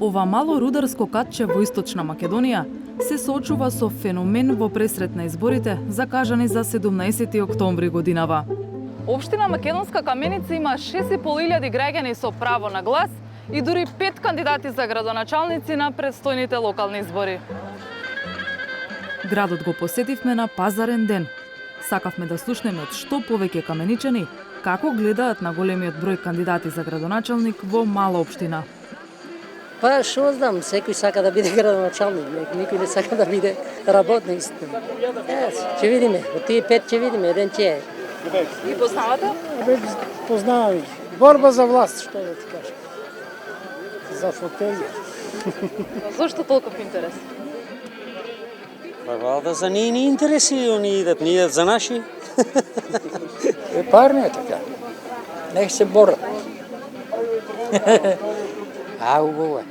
Ова мало рударско катче во Источна Македонија се соочува со феномен во пресрет на изборите закажани за 17 октомври годинава. Општина Македонска Каменица има 6.500 граѓани со право на глас и дури 5 кандидати за градоначалници на предстојните локални избори. Градот го посетивме на пазарен ден. Сакавме да слушнеме од што повеќе каменичани како гледаат на големиот број кандидати за градоначалник во мала општина. Па што знам, секој сака да биде градоначалник, никој не сака да биде работник. Ќе видиме, од тие 5 ќе видиме, еден ќе е. Ви познавате? Познавам ги. Борба за власт, што да ти кажам. За фотели. Зошто толков интерес? Па валда за нивни интереси, они идат за наши. Парно е така. Нех се борат. Убаво е.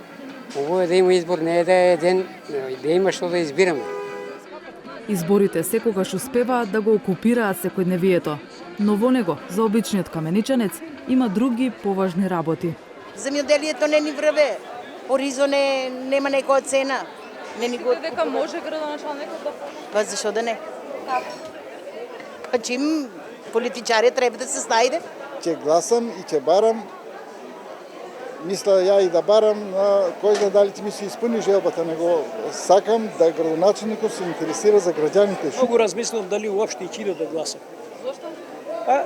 Убаво е да има избор, не е да е ден, да има што да избираме. Изборите секогаш успеваат да го окупираат секојдневието, но во него, за обичниот каменичанец, има други поважни работи. Земјоделието не ни врве, оризо нема некоја цена. Не ни го... Дека може градоначалникот да... Па зашо да не? Па чим политичари треба да се снајде? Ќе гласам и ќе барам. Мисля ја и да барам, кој знае дали ти ми се исполни желбата, него сакам да градоначалникот се интересира за граѓаните. Многу размислувам дали уопште ќе идам да гласам. Зошто? Па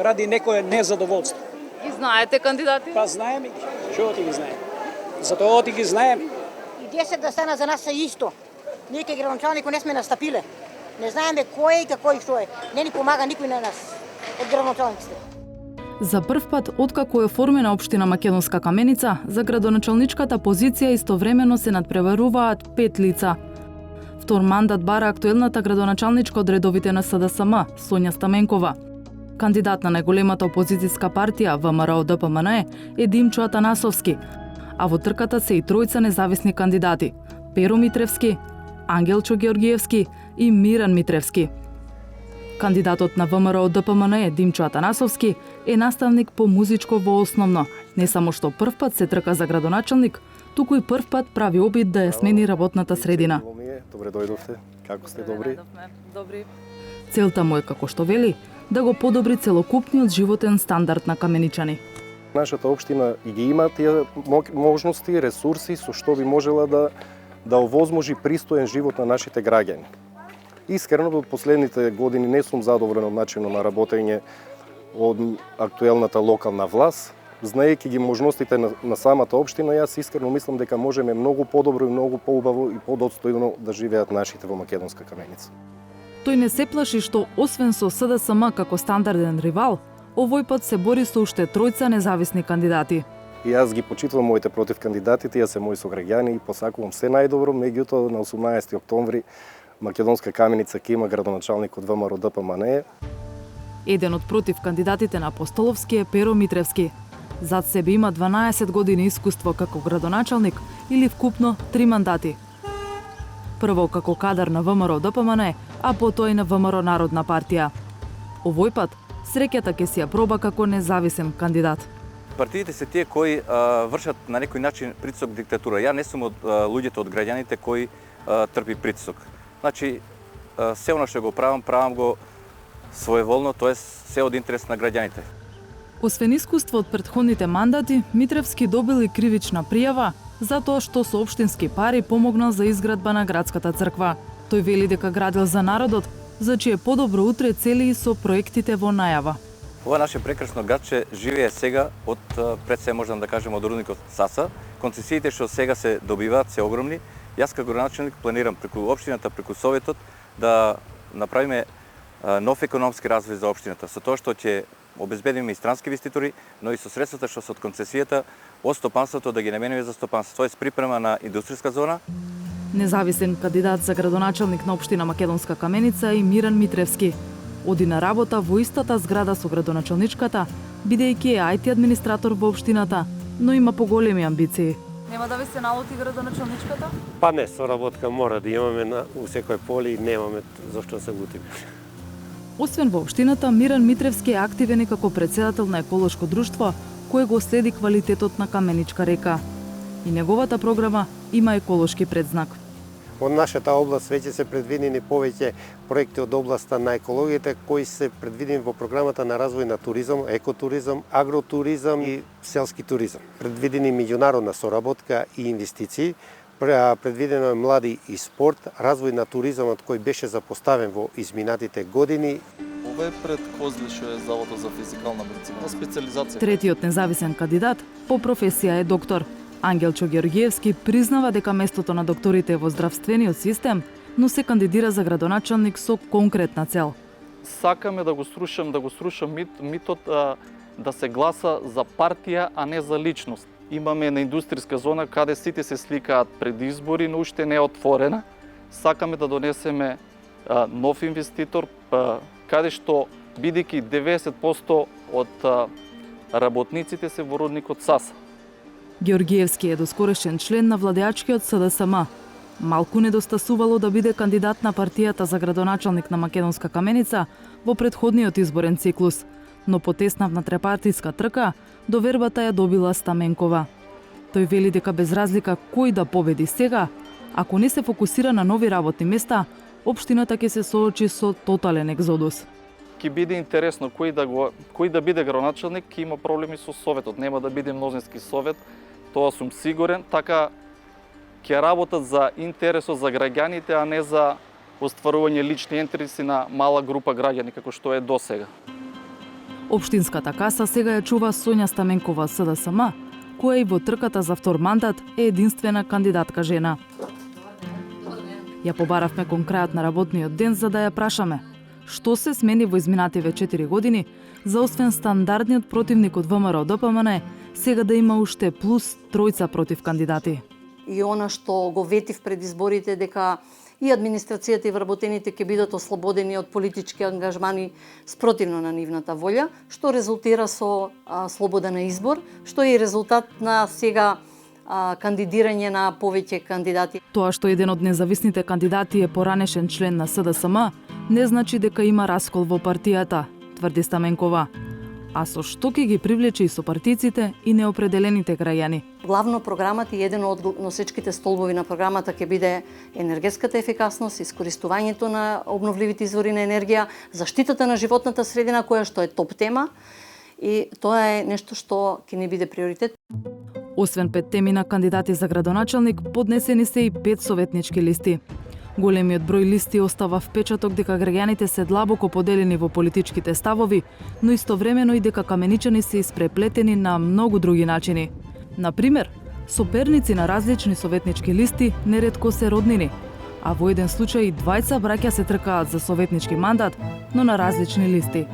ради некое незадоволство. Ги знаете кандидати? Па знаеме ги, што ти ги знаеме. Затоа ти ги знаеме. И 10 да стана за нас се исто. Ние ке градоначалникот не сме настапиле. Не знаеме кој е и како и што е. Не ни помага никој на нас од градоначалниците. За прв пат, откако е оформена општина Македонска Каменица, за градоначалничката позиција истовремено се надпреваруваат 5 лица. Втор мандат бара актуелната градоначалничка од редовите на СДСМ, Сонја Стаменкова. Кандидат на најголемата опозицијска партија ВМРО-ДПМН е Димчо Атанасовски, а во трката се и тројца независни кандидати – Перо Митревски, Ангелчо Георгиевски и Миран Митревски. Кандидатот на ВМРО-ДПМН Димчо Атанасовски е наставник по музичко во основно. Не само што прв пат се трка за градоначалник, туку и прв пат прави обид да ја смени работната средина. Добре дојдовте. Како сте, добри? Добри. Целта му е, како што вели, да го подобри целокупниот животен стандард на каменичани. Нашата општина и ги има тие можности, ресурси со што би можела да овозможи пристоен живот на нашите граѓани. Искрено, од последните години не сум задоволен од начинот на работење од актуелната локална власт. Знаејќи ги можностите на самата општина, јас искрено мислам дека можеме многу подобро и многу поубаво и подостојно да живеат нашите во Македонска Каменица. Тој не се плаши што, освен со СДСМ како стандарден ривал, овој пат се бори со уште тројца независни кандидати. И јас ги почитувам моите против кандидати, тие се мои сограѓани и посакувам се најдобро, меѓутоа на 18 октомври Македонска Каменица ќе има градоначалник од ВМРО-ДПМН. Еден од против кандидатите на Апостоловски е Перо Митревски. Зад себе има 12 години искуство како градоначалник или вкупно 3 мандати. Прво како кадар на ВМРО-ДПМН, а потоа и на ВМРО Народна партија. Овој пат среќата ќе си ја проба како независен кандидат. Партиите се тие кои вршат на некој начин притисок диктатура. Ја не сум од луѓето, од граѓаните кои трпи притисок. Значи, се оно што го правам го своеволно, тоа е се од интерес на граѓаните. Освен искуство од претходните мандати, Митревски добил и кривична пријава за тоа што со општински пари помогнал за изградба на градската црква. Тој вели дека градил за народот, за чие подобро утре цели и со проектите во најава. Ова наше прекрасно градче живее сега од пред се можам да кажем од рудникот Саса. Концесиите што сега се добиваат се огромни. Јас како градоначалник планирам преку општината, преку советот да направиме нов економски развој за општината, со тоа што ќе обезбедиме и странски инвеститори, но и со средствата што се од концесијата од стопанството да ги намениме за стопанство. Тоа е припрема на индустријска зона. Независен кандидат за градоначалник на општина Македонска Каменица е Миран Митревски. Оди на работа во истата зграда со градоначалничката, бидејќи е IT администратор во општината, но има поголеми амбиции. Нема да ви се налути градоначалничката? Па не, соработка мора да имаме у секој поле и немаме зашто се лутиме. Освен во општината, Миран Митревски е активен и како председател на еколошко друштво, кое го следи квалитетот на Каменичка река. и неговата програма има еколошки предзнак. Во нашата област веќе се предвидени повеќе проекти од областа на екологијата кои се предвидени во програмата на развој на туризам, екотуризам, агротуризам и селски туризам. Предвидени меѓународна соработка и инвестиции, предвидено е млади и спорт, развој на туризамот кој беше запоставен во изминатите години. Ова е пред Козли што е Заводот за физикална медицина, специализација. Третиот независен кандидат по професија е доктор. Ангелчо Георгиевски признава дека местото на докторите е во здравствениот систем, но се кандидира за градоначалник со конкретна цел. Сакаме да го срушам митот да се гласа за партија, а не за личност. Имаме една индустријска зона каде сите се сликаат пред избори, но уште не е отворена. Сакаме да донесеме нов инвеститор, каде што бидејќи 90% од работниците се во родникот САС. Георгиевски е доскорешен член на владеачкиот СДСМ. Малку недостасувало да биде кандидат на партијата за градоначалник на Македонска Каменица во претходниот изборен циклус, но по теснавна трепартиска трка, довербата ја добила Стаменкова. Тој вели дека без разлика кој да победи сега, ако не се фокусира на нови работни места, општината ќе се соочи со тотален екзодус. Ќе биде интересно кој да биде градоначалник, ќе има проблеми со советот, нема да биде мнозински совет, тоа сум сигурен, така ќе работат за интересот за граѓаните, а не за остварување лични интереси на мала група граѓани, како што е досега. Општинската каса сега ја чува Сонја Стаменкова СДСМ, која и во трката за втор мандат е единствена кандидатка жена. Ја побаравме кон крајот на работниот ден за да ја прашаме што се смени во изминативе 4 години за освен стандардниот противник од ВМРО ДПМН, сега да има уште плюс тројца против кандидати. И она што го ветив пред изборите дека и администрацијата и вработените ќе бидат ослободени од политички ангажмани спротивно на нивната волја, што резултира со слобода на избор, што е и резултат на сега кандидирање на повеќе кандидати. Тоа што еден од независните кандидати е поранешен член на СДСМ, не значи дека има раскол во партијата, тврди Стаменкова. А со што ќе ги привлече и сопартиците и неопределените граѓани? Главно програмата и еден од носечките столбови на програмата ќе биде енергетската ефикасност, искористувањето на обновливите извори на енергија, заштитата на животната средина која што е топ тема и тоа е нешто што ќе ни биде приоритет. Освен 5 теми на кандидати за градоначалник, поднесени се и 5 советнички листи. Големиот број листи остава впечаток дека граѓаните се длабоко поделени во политичките ставови, но истовремено и дека каменичани се испреплетени на многу други начини. Например, соперници на различни советнички листи неретко се роднини, а во еден случај двајца браќа се тркаат за советнички мандат, но на различни листи.